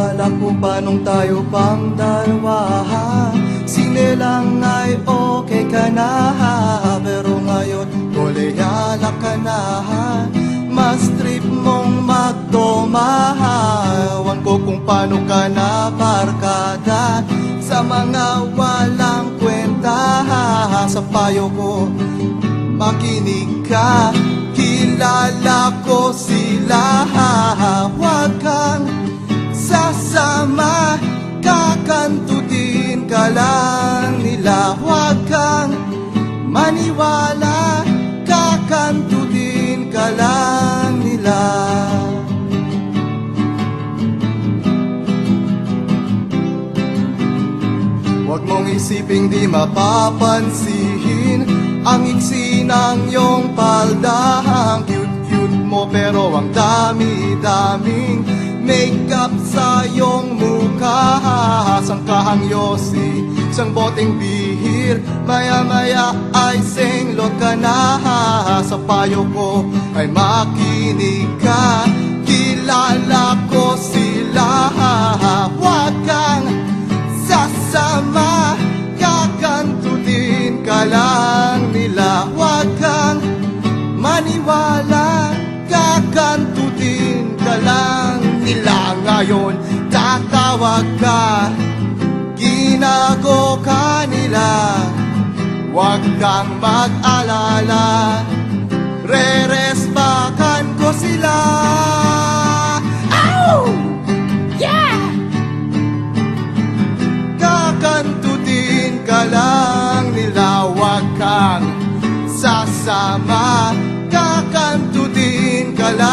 Akala ko pa nung tayo pang dalawa, sinelang ay okay ka na. Pero ngayon, koleyala ka na. Mas trip mong magtumahawan ko kung paano ka na barkada sa mga walang kwenta. Sa payo ko, makinig ka. Kilala ko sila. Huwag kang sasama, kakantutin ka lang nila. Huwag kang maniwala, kakantutin ka lang nila. Huwag mong isiping di mapapansin ang iksi ng iyong palda. Ang cute-cute mo pero ang dami-daming makeup sa iyong mukha. Sangkahang yosi, isang boteng bihir, maya-maya ay senglot ka na. Sa payo ko ay makinig ka. Kilala ko sila. Huwag kang sasama, kakantutin ka lang nila. Huwag kang maniwala, kakantutin ka lang nila. Ngayon, tatawag ka, ginago ka nila. Huwag kang mag-alala, re-respakan ko sila. Ow! Yeah! Kakantutin ka lang nila. Huwag kang sasama, kakantutin ka lang.